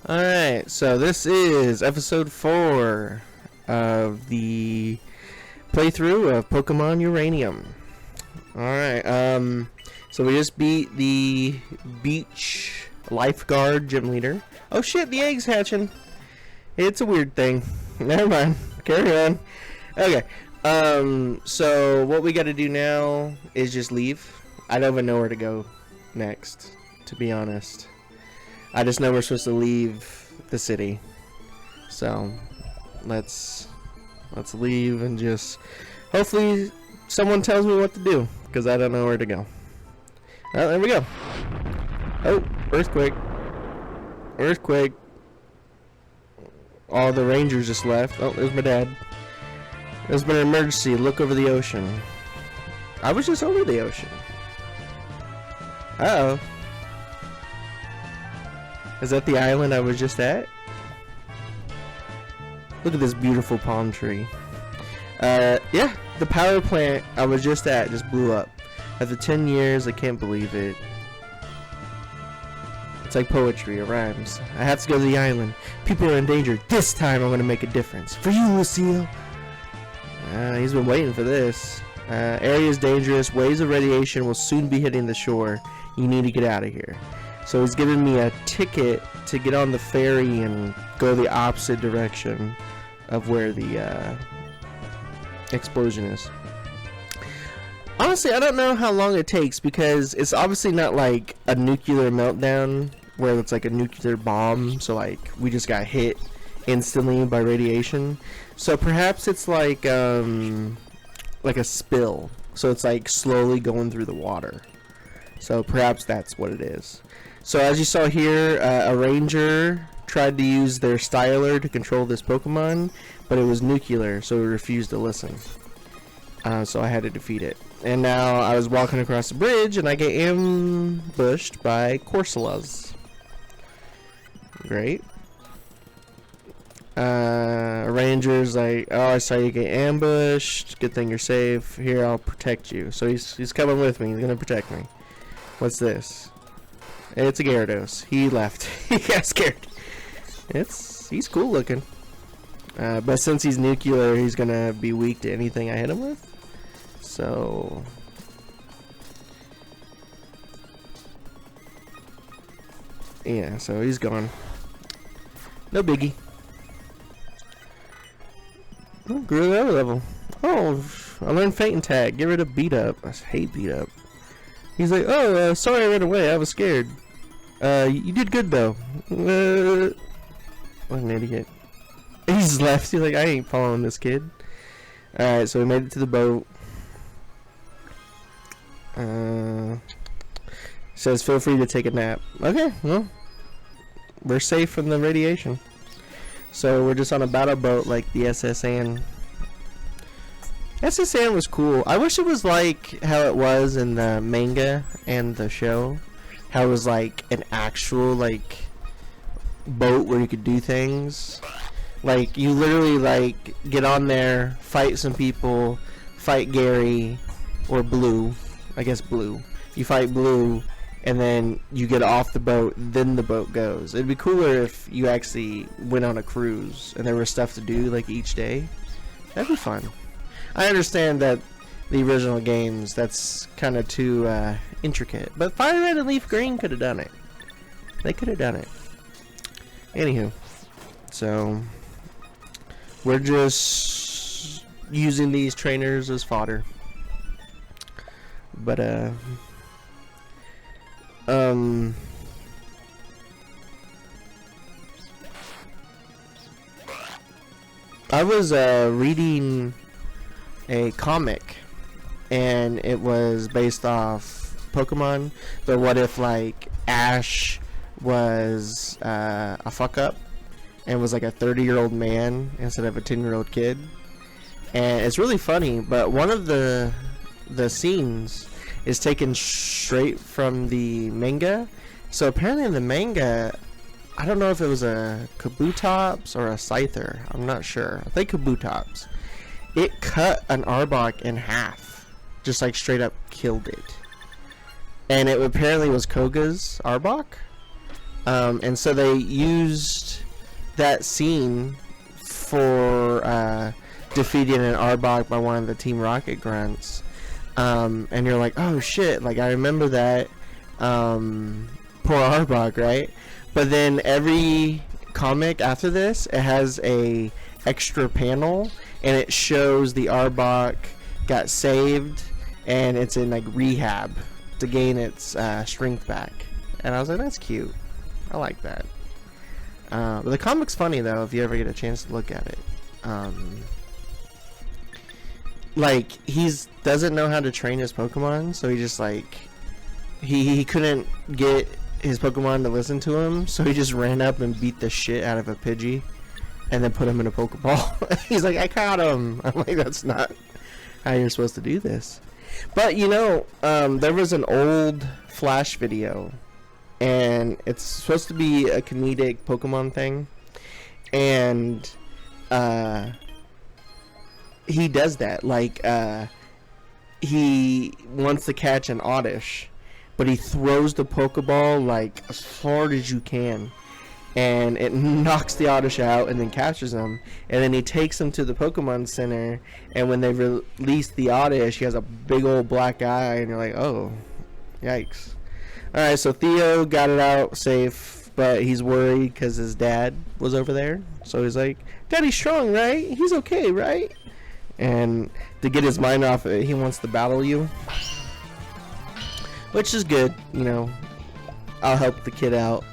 Alright, so this is episode 4 of the playthrough of Pokemon Uranium. Alright, so we just beat the beach lifeguard gym leader. Oh shit, the egg's hatching. It's a weird thing. Never mind. Carry on. Okay, so what we gotta do now is just leave. I don't even know where to go next, to be honest. I just know we're supposed to leave the city, so let's leave and just hopefully someone tells me what to do, because I don't know where to go. Oh, there we go. Oh, earthquake. All the rangers just left. Oh, there's my dad. There's been an emergency. Look over the ocean. I was just over the ocean. Uh-oh. Is that the island I was just at? Look at this beautiful palm tree. Yeah, the power plant I was just at just blew up. After 10 years, I can't believe it. It's like poetry, it rhymes. I have to go to the island. People are in danger. This time I'm going to make a difference. For you, Lucille. He's been waiting for this. Area is dangerous. Waves of radiation will soon be hitting the shore. You need to get out of here. So he's giving me a ticket to get on the ferry and go the opposite direction of where the explosion is. Honestly, I don't know how long it takes, because it's obviously not like a nuclear meltdown where it's like a nuclear bomb, so like we just got hit instantly by radiation. So perhaps it's like a spill, so it's like slowly going through the water. So perhaps that's what it is. So as you saw here, a ranger tried to use their styler to control this Pokemon, but it was nuclear, so it refused to listen. So I had to defeat it. And now I was walking across the bridge, and I get ambushed by Corsolas. Great. A ranger's like, oh, I saw you get ambushed. Good thing you're safe. Here, I'll protect you. So he's coming with me. He's gonna protect me. What's this? It's a Gyarados. He left. He got scared. He's cool looking. But since he's nuclear, he's gonna be weak to anything I hit him with. So yeah, so he's gone. No biggie. Oh, grew that level. Oh, I learned Faint and Tag. Get rid of Beat Up. I hate Beat Up. He's like, oh, sorry I ran away. I was scared. You did good though. What an idiot. He's left. He's like, I ain't following this kid. Alright, so we made it to the boat. Says feel free to take a nap. Okay, well, we're safe from the radiation. So we're just on a battle boat like the SS Anne. SS Anne was cool. I wish it was like how it was in the manga and the show. How it was like an actual like boat where you could do things. Like you literally like get on there, fight some people, fight Gary or Blue. I guess Blue. You fight Blue, and then you get off the boat, then the boat goes. It'd be cooler if you actually went on a cruise and there was stuff to do like each day. That'd be fun. I understand that the original games, that's kind of too intricate, but Fire Red and Leaf Green could have done it. They could have done it. Anywho, so we're just using these trainers as fodder. But I was reading a comic, and it was based off Pokemon. But what if like Ash was a fuck up and was like a 30-year-old man instead of a 10-year-old kid? And it's really funny, but one of the scenes is taken straight from the manga. So apparently in the manga, I don't know if it was a Kabutops or a Scyther. I'm not sure. I think Kabutops. It cut an Arbok in half. Just like straight up killed it. And it apparently was Koga's Arbok. And so they used that scene for defeating an Arbok by one of the Team Rocket grunts. And you're like, oh shit, like I remember that. Poor Arbok, right? But then every comic after this, it has a extra panel, and it shows the Arbok got saved, and it's in like rehab to gain its strength back. And I was like, that's cute. I like that. But the comic's funny though, if you ever get a chance to look at it. Like doesn't know how to train his Pokemon, so he just like he couldn't get his Pokemon to listen to him, so he just ran up and beat the shit out of a Pidgey and then put him in a Pokeball. He's like, I caught him. I'm like, that's not how you're supposed to do this. But you know, there was an old Flash video, and it's supposed to be a comedic Pokemon thing, and he does that, like he wants to catch an Oddish, but he throws the Pokeball like as hard as you can, and it knocks the Oddish out and then captures him, and then he takes him to the Pokemon Center, and when they release the Oddish, he has a big old black eye, and you're like, oh, yikes. Alright, so Theo got it out safe, but he's worried because his dad was over there, so he's like, Daddy's strong, right? He's okay, right? And to get his mind off it, he wants to battle you, which is good, you know. I'll help the kid out,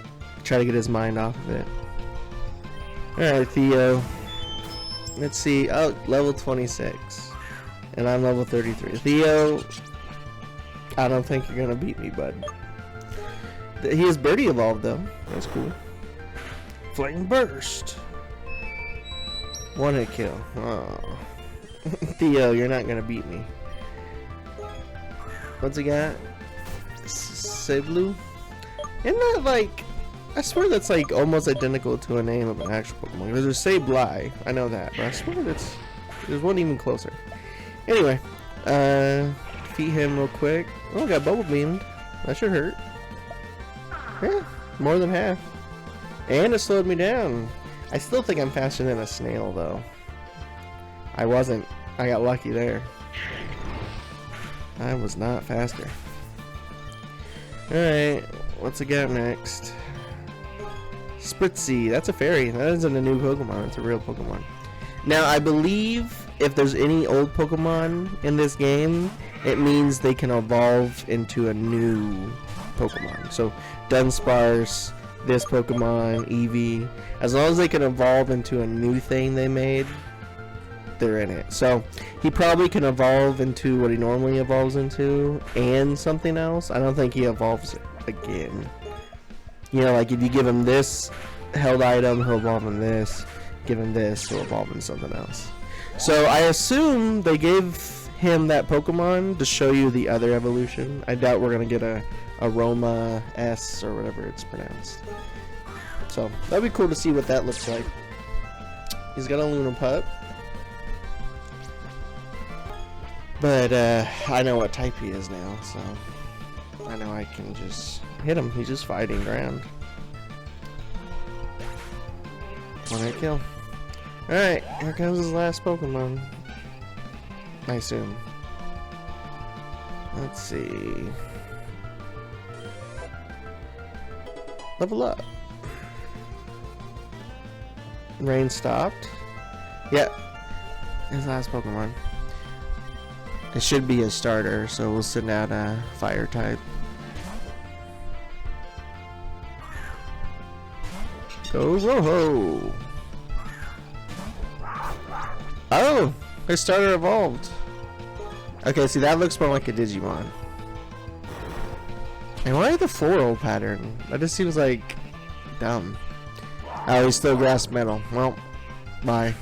try to get his mind off of it. Alright, Theo. Let's see. Oh, level 26. And I'm level 33. Theo, I don't think you're gonna beat me, bud. He is Birdie evolved, though. That's cool. Flame Burst. One hit kill. Oh. Theo, you're not gonna beat me. What's he got? Siblu? Isn't that like... I swear that's like almost identical to a name of an actual Pokemon. There's Sableye, I know that, but I swear there's one even closer. Anyway, defeat him real quick. Oh, got Bubble Beamed. That should hurt. Yeah, more than half. And it slowed me down. I still think I'm faster than a snail, though. I wasn't. I got lucky there. I was not faster. Alright, what's it got next? Spritzy. That's a fairy. That isn't a new Pokemon. It's a real Pokemon. Now, I believe if there's any old Pokemon in this game, it means they can evolve into a new Pokemon. So, Dunsparce, this Pokemon, Eevee, as long as they can evolve into a new thing they made, they're in it. So he probably can evolve into what he normally evolves into and something else. I don't think he evolves again. You know, like if you give him this held item, he'll evolve in this. Give him this, he'll evolve in something else. So I assume they gave him that Pokemon to show you the other evolution. I doubt we're gonna get a Aroma S or whatever it's pronounced. So that'd be cool to see what that looks like. He's got a Lunar Pup. But I know what type he is now, so I know I can just hit him. He's just fighting ground. One hit kill. Alright, here comes his last Pokemon. I assume. Let's see. Level up. Rain stopped. Yep. His last Pokemon. It should be a starter, so we'll send out a fire type. Go Roho! Oh! His starter evolved! Okay, see that looks more like a Digimon. And why the floral pattern? That just seems like dumb. Oh, he's still grass metal. Well, bye.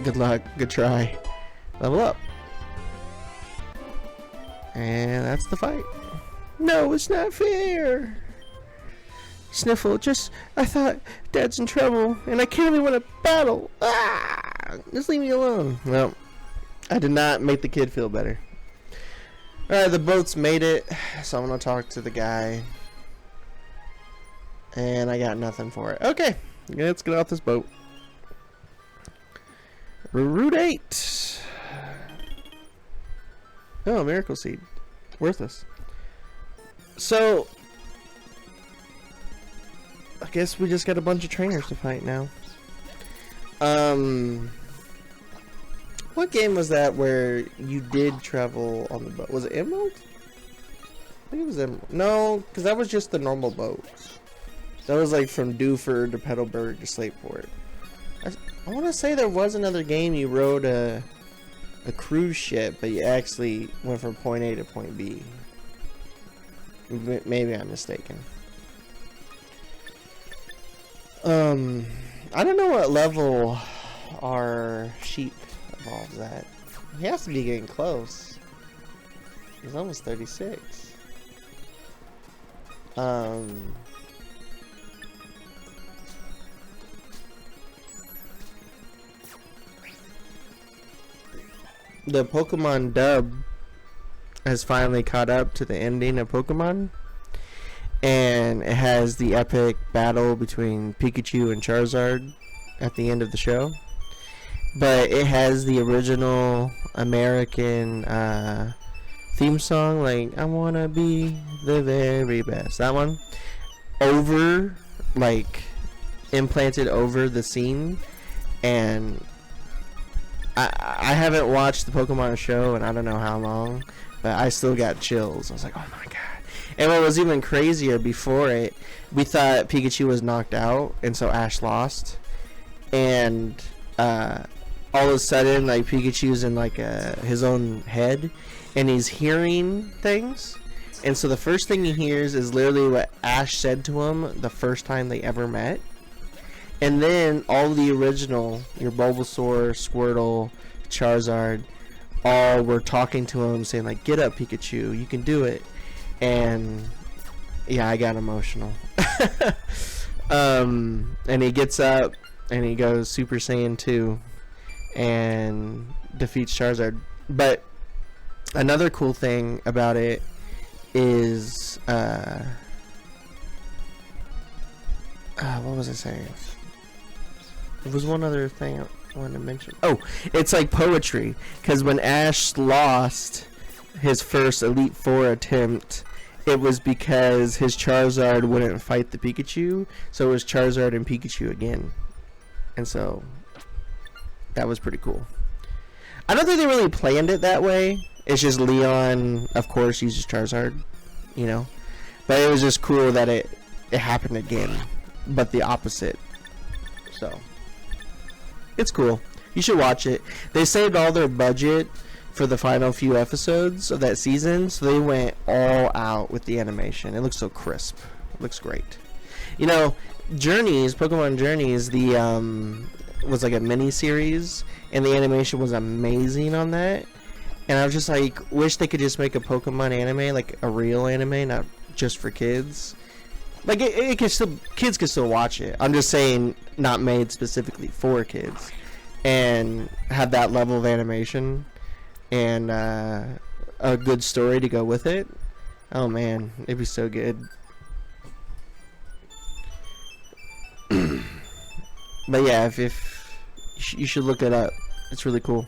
Good luck, good try. Level up. And that's the fight. No, it's not fair. Sniffle, I thought Dad's in trouble, and I can't even win a battle. Ah! Just leave me alone. Well, I did not make the kid feel better. Alright, the boats made it, so I'm gonna talk to the guy. And I got nothing for it. Okay, let's get off this boat. Route 8. Oh, Miracle Seed. Worthless. So, I guess we just got a bunch of trainers to fight now. What game was that where you did travel on the boat? Was it Emerald? I think it was Emerald. No, because that was just the normal boat. That was like from Dewford to Petalburg to Slateport. I want to say there was another game you rode a cruise ship, but you actually went from point A to point B. Maybe I'm mistaken. I don't know what level our sheep evolves at. He has to be getting close. He's almost 36. The Pokemon dub has finally caught up to the ending of Pokemon, and it has the epic battle between Pikachu and Charizard at the end of the show. But it has the original American theme song, like I wanna be the very best. That one over, like implanted over the scene, and I haven't watched the Pokemon show and I don't know how long, but I still got chills. I was like, oh my god. And what was even crazier, before it, we thought Pikachu was knocked out, and so Ash lost. And all of a sudden, like, Pikachu's in like his own head, and he's hearing things. And so the first thing he hears is literally what Ash said to him the first time they ever met. And then all the original, your Bulbasaur, Squirtle, Charizard, all were talking to him, saying like, "Get up, Pikachu, you can do it." And yeah, I got emotional. And he gets up and he goes Super Saiyan 2 and defeats Charizard. But another cool thing about it is what was I saying? There was one other thing I wanted to mention. Oh, it's like poetry, because when Ash lost his first Elite Four attempt, it was because his Charizard wouldn't fight the Pikachu, so it was Charizard and Pikachu again. And so that was pretty cool. I don't think they really planned it that way. It's just Leon, of course, uses Charizard, you know. But it was just cool that it happened again, but the opposite. So it's cool. You should watch it. They saved all their budget for the final few episodes of that season, so they went all out with the animation. It looks so crisp. It looks great. You know, Journeys, Pokemon Journeys, the was like a mini series, and the animation was amazing on that. And I was just like, wish they could just make a Pokemon anime, like a real anime, not just for kids. Like it can still, kids can still watch it. I'm just saying, not made specifically for kids, and have that level of animation and a good story to go with it. Oh man, it'd be so good. But yeah, if you should look it up, it's really cool.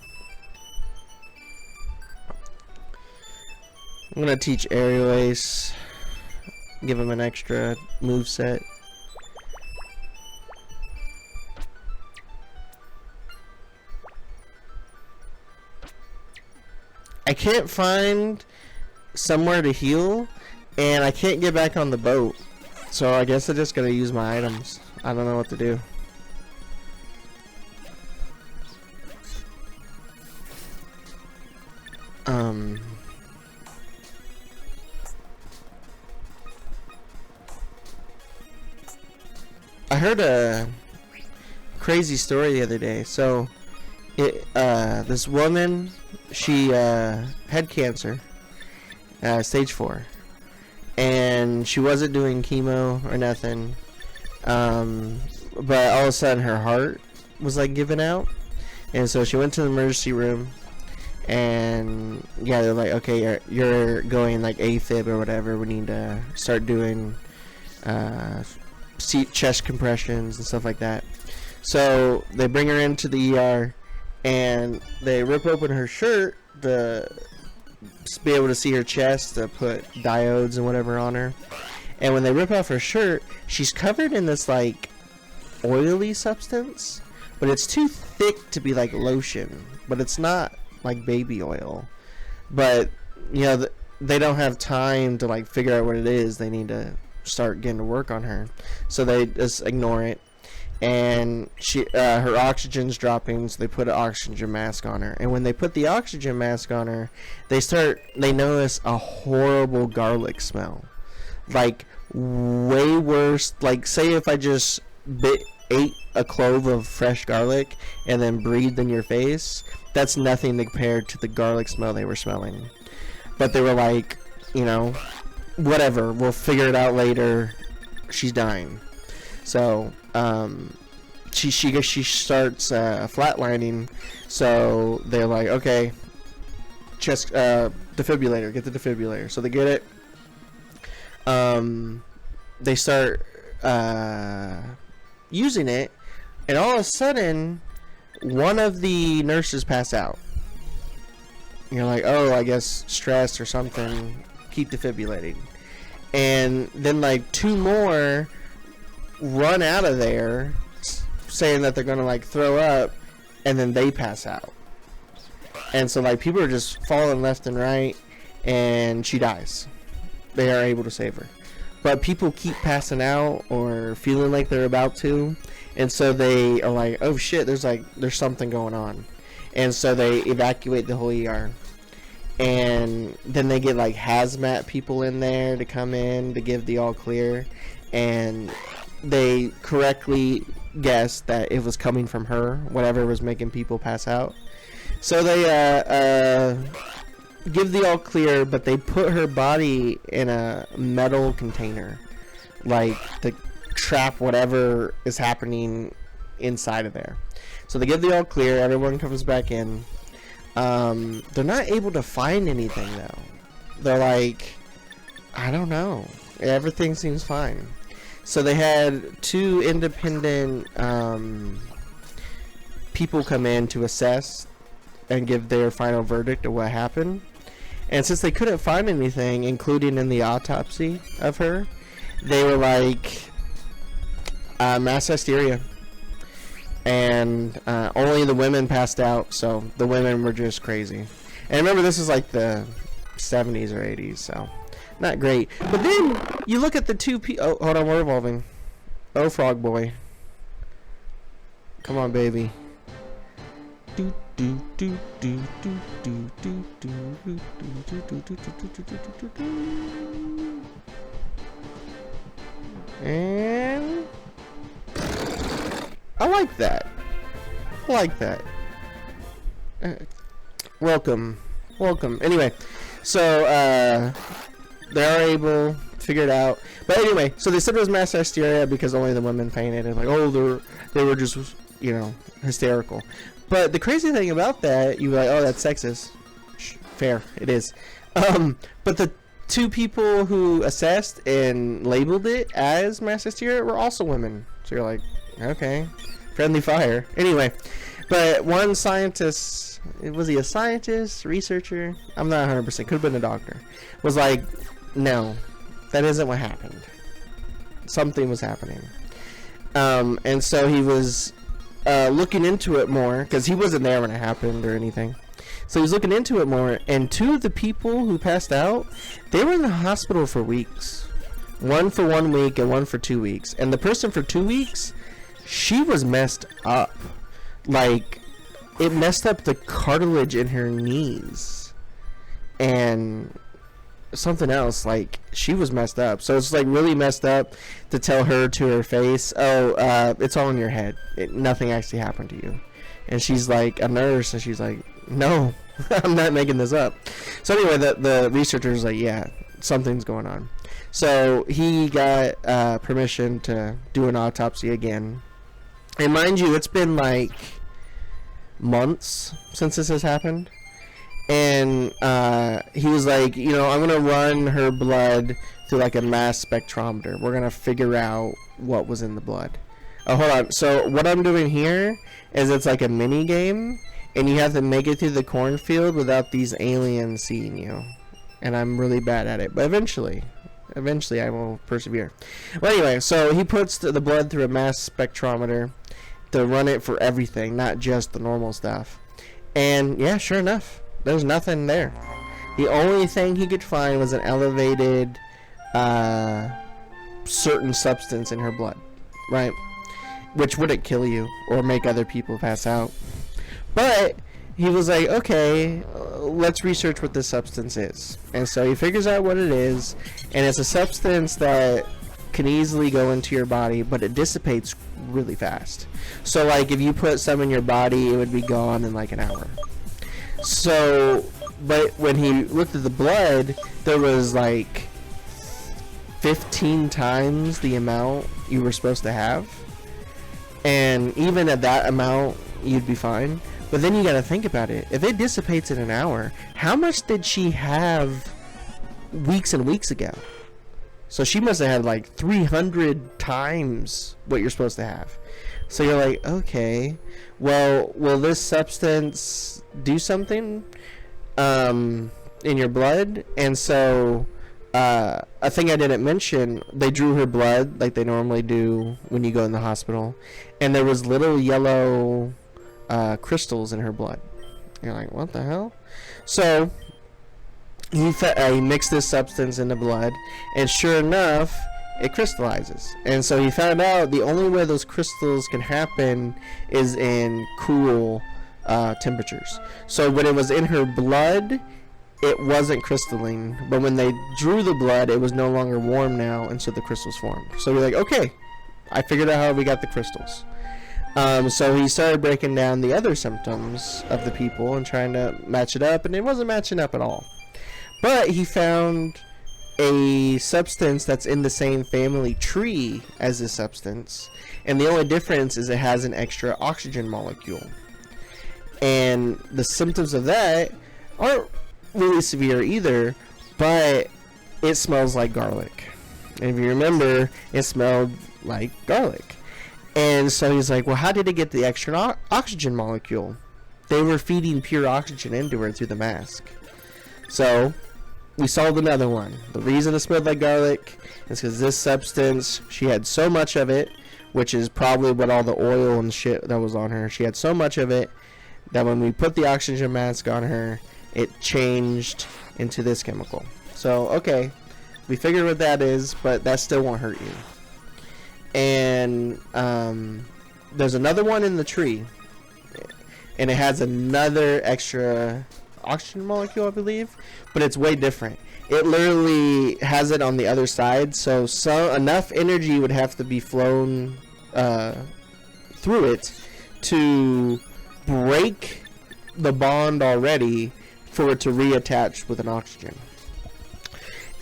I'm gonna teach Aerial Ace, give him an extra move set. I can't find somewhere to heal, and I can't get back on the boat, so I guess I just gotta use my items. I don't know what to do. I heard a crazy story the other day. So, this woman, she had cancer, stage 4, and she wasn't doing chemo or nothing. But all of a sudden, her heart was like giving out, and so she went to the emergency room. And yeah, they're like, okay, you're going like AFib or whatever. We need to start doing chest compressions and stuff like that. So they bring her into the ER, and they rip open her shirt to be able to see her chest, to put diodes and whatever on her. And when they rip off her shirt, she's covered in this like oily substance, but it's too thick to be like lotion, but it's not like baby oil. But you know, they don't have time to like figure out what it is. They need to start getting to work on her, so they just ignore it. And she her oxygen's dropping, so they put an oxygen mask on her. And when they put the oxygen mask on her, they notice a horrible garlic smell, like way worse. Like, say if I just ate a clove of fresh garlic and then breathed in your face, that's nothing compared to the garlic smell they were smelling. But they were like, you know, whatever, we'll figure it out later. She's dying. So she starts flatlining. So they're like, okay, chest defibrillator, get the defibrillator. So they get it. They start using it, and all of a sudden one of the nurses pass out. You're like, oh, I guess stress or something, keep defibrillating. And then like two more run out of there saying that they're gonna like throw up, and then they pass out. And so like people are just falling left and right, and she dies. They are able to save her, but people keep passing out or feeling like they're about to, and so they are like, oh shit, there's something going on. And so they evacuate the whole ER. And then they get like hazmat people in there to come in to give the all clear, and they correctly guessed that it was coming from her, whatever was making people pass out. So they give the all clear, but they put her body in a metal container, like to trap whatever is happening inside of there. So they give the all clear, everyone comes back in. They're not able to find anything though. They're like, I don't know, everything seems fine. So they had two independent people come in to assess and give their final verdict of what happened. And since they couldn't find anything, including in the autopsy of her, they were like, mass hysteria. And only the women passed out, so the women were just crazy. And remember, this is like the 70s or 80s, so not great. But then you look at the two oh, hold on, we're evolving. Oh, frog boy, come on, baby. Do do do do do do do do do. And I like that. I like that. Welcome. Anyway, so they are able to figure it out. But anyway, so they said it was mass hysteria because only the women fainted, and like, oh, they were just, you know, hysterical. But the crazy thing about that, you were like, oh, that's sexist. Fair, it is. But the two people who assessed and labeled it as mass hysteria were also women. So you're like, okay, friendly fire. Anyway, but one scientist, was he a scientist, researcher? I'm not 100%, could have been a doctor, was like, no, that isn't what happened. Something was happening. And so he was looking into it more, because he wasn't there when it happened or anything. So he was looking into it more, and two of the people who passed out, they were in the hospital for weeks. One for 1 week and one for 2 weeks. And the person for 2 weeks, she was messed up. Like, it messed up the cartilage in her knees. And something else, like, she was messed up. So it's like really messed up to tell her to her face, oh, it's all in your head. Nothing actually happened to you. And she's like a nurse, and she's like, no, I'm not making this up. So anyway, the researcher's like, yeah, something's going on. So he got permission to do an autopsy again. And mind you, it's been like months since this has happened. And he was like, you know, I'm going to run her blood through like a mass spectrometer. We're gonna figure out what was in the blood. Oh, hold on. So what I'm doing here is it's like a mini game, and you have to make it through the cornfield without these aliens seeing you. And I'm really bad at it, but eventually I will persevere. Well, anyway, so he puts the blood through a mass spectrometer to run it for everything, not just the normal stuff. And yeah, sure enough, there's nothing there. The only thing he could find was an elevated certain substance in her blood, right? Which wouldn't kill you or make other people pass out. But he was like, okay, let's research what this substance is. And so he figures out what it is, and it's a substance that can easily go into your body, but it dissipates really fast. So like if you put some in your body, it would be gone in like an hour. So, but when he looked at the blood, there was like 15 times the amount you were supposed to have. And even at that amount, you'd be fine. But then you gotta think about it. If it dissipates in an hour, how much did she have weeks and weeks ago? So she must have had like 300 times what you're supposed to have. So you're like, okay, well, will this substance do something in your blood? And so a thing I didn't mention, they drew her blood like they normally do when you go in the hospital, and there was little yellow crystals in her blood. You're like, what the hell? So he mixed this substance in the blood, and sure enough, it crystallizes. And so he found out the only way those crystals can happen is in cool temperatures. So when it was in her blood, it wasn't crystalline, but when they drew the blood, it was no longer warm now, and so the crystals formed. So we're like, okay, I figured out how we got the crystals. So he started breaking down the other symptoms of the people and trying to match it up, and it wasn't matching up at all. But he found a substance that's in the same family tree as this substance, and the only difference is it has an extra oxygen molecule. And the symptoms of that aren't really severe either, but it smells like garlic. And if you remember, it smelled like garlic. And so he's like, well, how did it get the extra oxygen molecule? They were feeding pure oxygen into her through the mask. So we solved another one. The reason it smelled like garlic is because this substance, she had so much of it, which is probably what all the oil and shit that was on her, she had so much of it that when we put the oxygen mask on her, it changed into this chemical. So, okay, we figured what that is, but that still won't hurt you. And there's another one in the tree, and it has another extra oxygen molecule, I believe, but it's way different. It literally has it on the other side, so enough energy would have to be flown through it to break the bond already for it to reattach with an oxygen.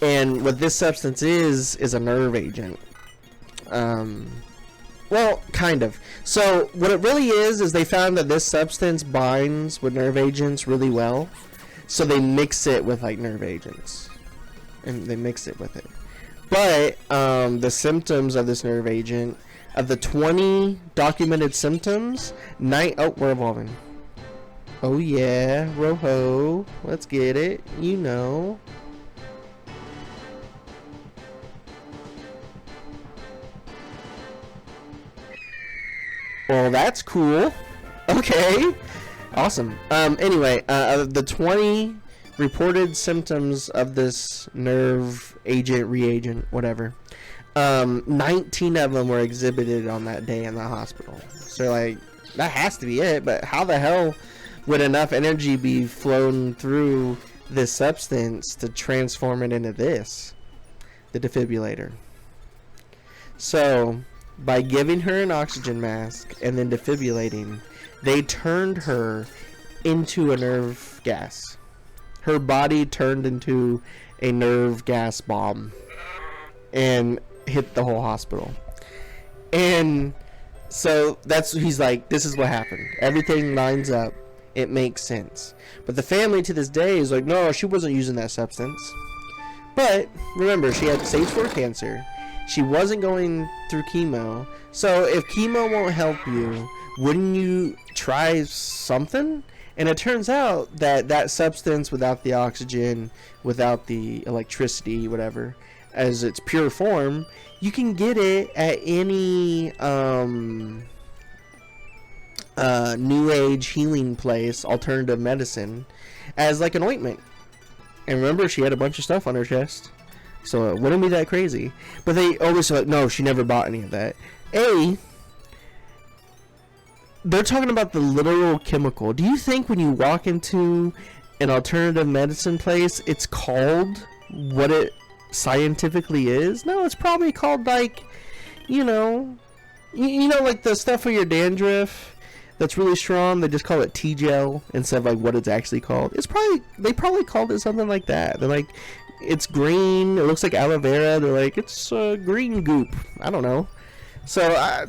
And what this substance is a nerve agent. Well, kind of. So what it really is they found that this substance binds with nerve agents really well, so they mix it with like nerve agents, and they mix it with it. But the symptoms of this nerve agent, of the 20 documented symptoms, oh, we're evolving. Oh yeah, Roho, let's get it, you know. Well, that's cool. Okay, awesome. Anyway, of the 20 reported symptoms of this nerve agent, reagent, whatever, 19 of them were exhibited on that day in the hospital. So, like, that has to be it, but how the hell would enough energy be flown through this substance to transform it into this? The defibrillator. So by giving her an oxygen mask and then defibrillating, they turned her into a nerve gas. Her body turned into a nerve gas bomb and hit the whole hospital. And so he's like, this is what happened. Everything lines up. It makes sense. But the family to this day is like, no, she wasn't using that substance. But remember, she had stage 4 cancer. She wasn't going through chemo. So if chemo won't help you, wouldn't you try something? And it turns out that that substance, without the oxygen, without the electricity, whatever, as its pure form, you can get it at any new age healing place, alternative medicine, as like an ointment. And remember, she had a bunch of stuff on her chest, so it wouldn't be that crazy. But they always say, like, no, she never bought any of that. They're talking about the literal chemical. Do you think when you walk into an alternative medicine place, it's called what it scientifically is? No, it's probably called, like, you know, like the stuff for your dandruff that's really strong. They just call it T-gel instead of like what it's actually called. They probably called it something like that. They're like, it's green. It looks like aloe vera. They're like, it's green goop. I don't know. So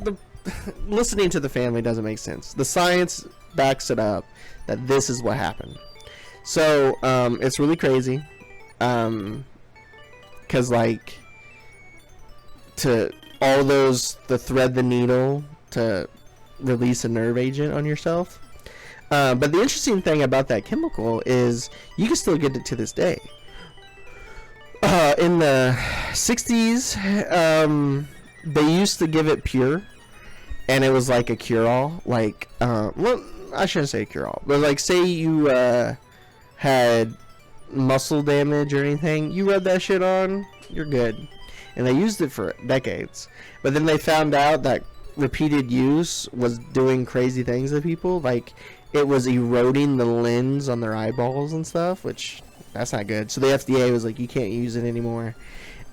listening to the family doesn't make sense. The science backs it up that this is what happened. So it's really crazy. Cause like to all those, the thread the needle to release a nerve agent on yourself. But the interesting thing about that chemical is you can still get it to this day. In the 60s, they used to give it pure, and it was like a cure-all. Like, well, I shouldn't say cure-all, but like, say you had muscle damage or anything, you rub that shit on, you're good. And they used it for decades. But then they found out that repeated use was doing crazy things to people. Like, it was eroding the lens on their eyeballs and stuff, which that's not good. So the FDA was like, you can't use it anymore.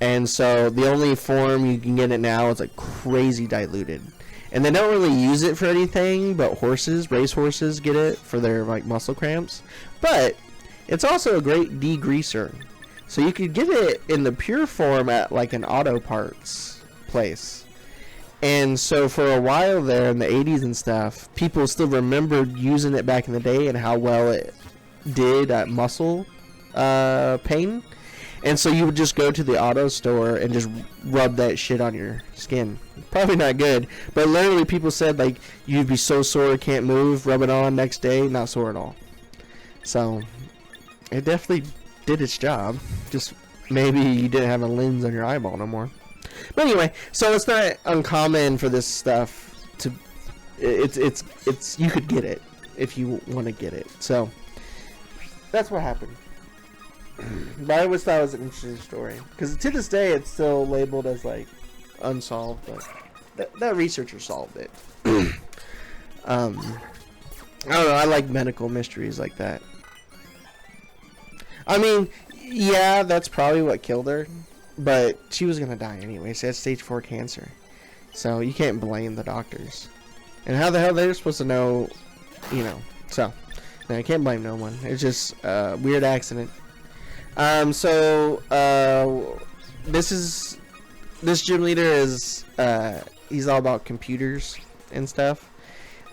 And so the only form you can get it now is like crazy diluted. And they don't really use it for anything, but race horses get it for their like muscle cramps. But it's also a great degreaser. So you could get it in the pure form at like an auto parts place. And so for a while there in the 80s and stuff, people still remembered using it back in the day and how well it did at muscle pain. And so you would just go to the auto store and just rub that shit on your skin. Probably not good, but literally people said like you'd be so sore, can't move, rub it on, next day, not sore at all. So it definitely did its job. Just maybe you didn't have a lens on your eyeball no more. But anyway, so it's not uncommon for this stuff to. It's you could get it if you want to get it. So that's what happened. But I always thought it was an interesting story because to this day it's still labeled as like unsolved, but that researcher solved it. I don't know. I like medical mysteries like that. I mean, yeah, that's probably what killed her. But she was going to die anyway. She had stage 4 cancer. So you can't blame the doctors. And how the hell they're supposed to know, you know. So, no, I can't blame no one. It's just a weird accident. This gym leader is, he's all about computers and stuff.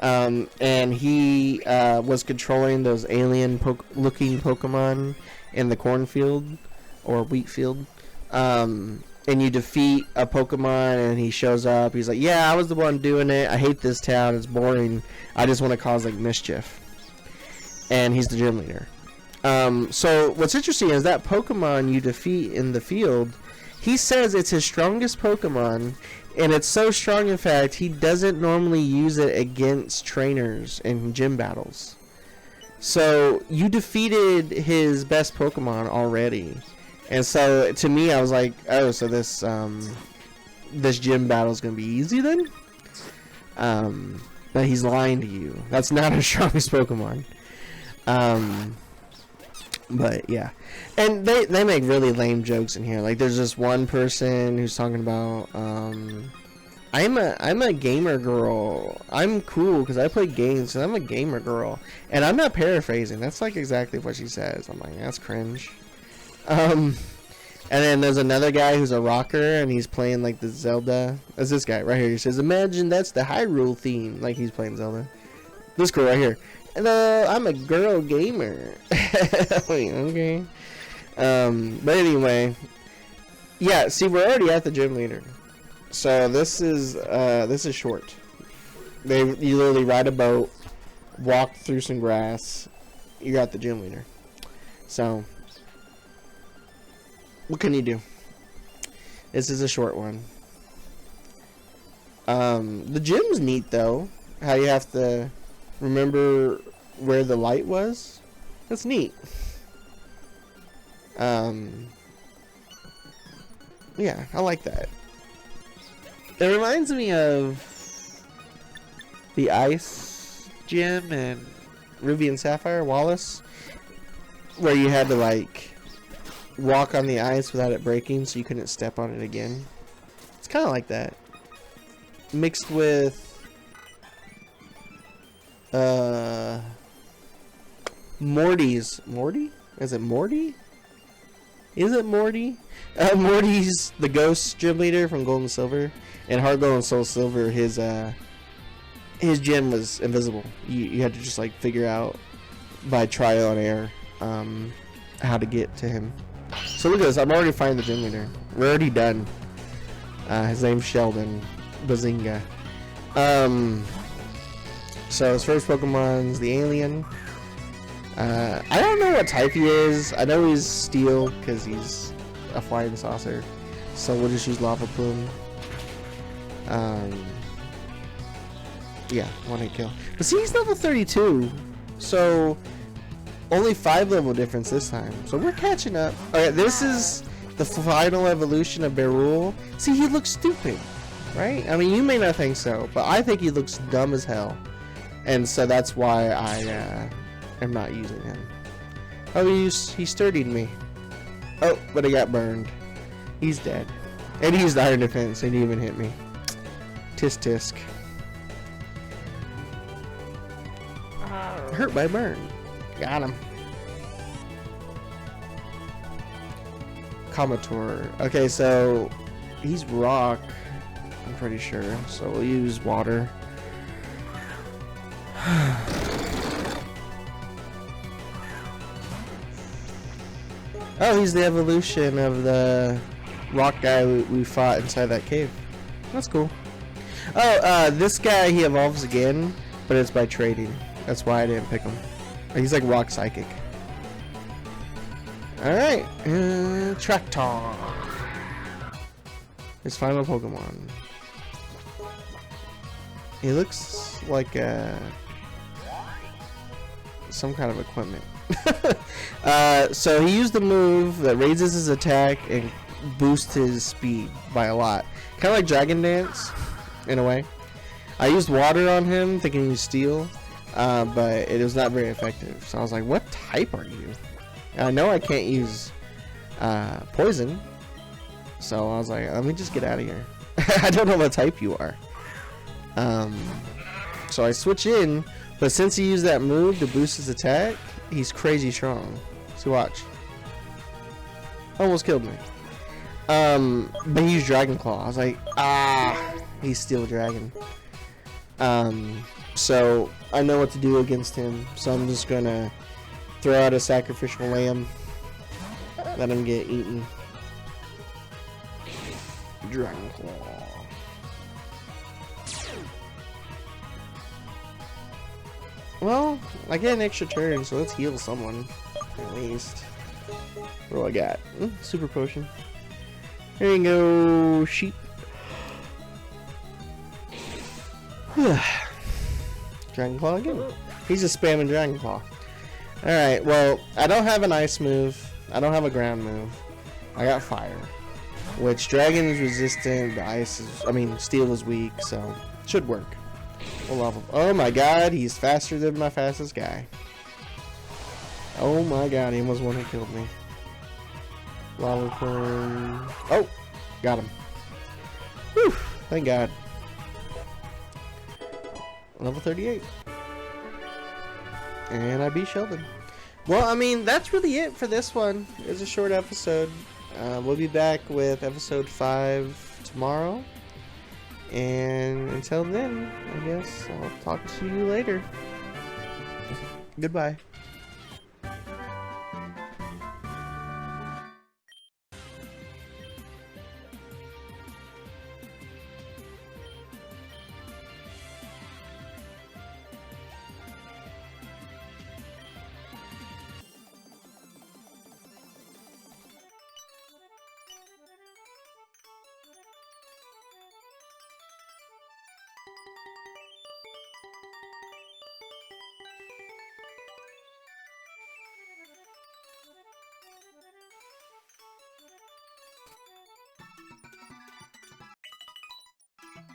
And he was controlling those alien-looking Pokemon in the cornfield or wheat field. And you defeat a Pokemon and he shows up. He's like, yeah, I was the one doing it. I hate this town. It's boring. I just want to cause like mischief. And he's the gym leader. So what's interesting is that Pokemon you defeat in the field, he says it's his strongest Pokemon. And it's so strong, in fact, he doesn't normally use it against trainers in gym battles. So you defeated his best Pokemon already. And so, to me, I was like, oh, so this gym battle is going to be easy then? But he's lying to you. That's not his strongest Pokemon. But, yeah. And they make really lame jokes in here. Like, there's this one person who's talking about, I'm a gamer girl. I'm cool because I play games and I'm a gamer girl. And I'm not paraphrasing. That's, like, exactly what she says. I'm like, that's cringe. And then there's another guy who's a rocker and he's playing like the Zelda. That's this guy right here. He says, imagine that's the Hyrule theme. Like he's playing Zelda. This girl right here. Hello, I'm a girl gamer. Okay. But anyway, yeah. See, we're already at the gym leader, so this is short. You literally ride a boat, walk through some grass. You're at the gym leader. So, what can you do? This is a short one. The gym's neat though. How you have to remember where the light was. That's neat. Yeah, I like that. It reminds me of the ice gym in Ruby and Sapphire, Wallace, where you had to like walk on the ice without it breaking so you couldn't step on it again. It's kind of like that, mixed with Morty's Morty? Is it Morty? Morty's the ghost gym leader from Gold and Silver, and Heart Gold and Soul Silver. His gym was invisible. You had to just like figure out by trial and error how to get to him. So look at this. I'm already finding the gym leader. We're already done. His name's Sheldon. Bazinga. So his first Pokemon's the alien. I don't know what type he is. I know he's steel because he's a flying saucer. So we'll just use Lava Plume. Yeah, 1-hit kill. But see, he's level 32. So only 5 level difference this time. So we're catching up. Alright, this is the final evolution of Beryl. See, he looks stupid, right? I mean, you may not think so, but I think he looks dumb as hell. And so that's why I am not using him. Oh, he sturdied me. Oh, but I got burned. He's dead. And he used Iron Defense and he even hit me. Tisk tisk. Hurt by burn. Got him. Comator. Okay, so he's rock, I'm pretty sure. So we'll use water. Oh, he's the evolution of the rock guy we fought inside that cave. That's cool. Oh, this guy, he evolves again, but it's by trading. That's why I didn't pick him. He's like rock psychic. Alright, Tractor. His final Pokemon. He looks like some kind of equipment. So he used a move that raises his attack and boosts his speed by a lot. Kind of like Dragon Dance, in a way. I used water on him, thinking he was steel, but it was not very effective. So I was like, what type are you? And I know I can't use poison. So I was like, let me just get out of here. I don't know what type you are. So I switch in, but since he used that move to boost his attack, he's crazy strong. So watch. Almost killed me. But he used Dragon Claw. I was like, he's Steel Dragon. So I know what to do against him. So I'm just gonna throw out a sacrificial lamb. Let him get eaten. Dragon Claw. Well, I get an extra turn, so let's heal someone. At least. What do I got? Super potion. There you go, sheep. Dragon Claw again. He's just spamming Dragon Claw. Alright, well, I don't have an ice move. I don't have a ground move. I got fire. Which dragon is resistant, the ice is, steel is weak, so it should work. We'll level. Oh my god, he's faster than my fastest guy. Oh my god, he almost one who killed me. Lava Plume. Oh, got him. Whew, thank god. Level 38. And I beat Sheldon. Well, that's really it for this one. It's a short episode. We'll be back with episode 5 tomorrow. And until then, I guess I'll talk to you later. Goodbye.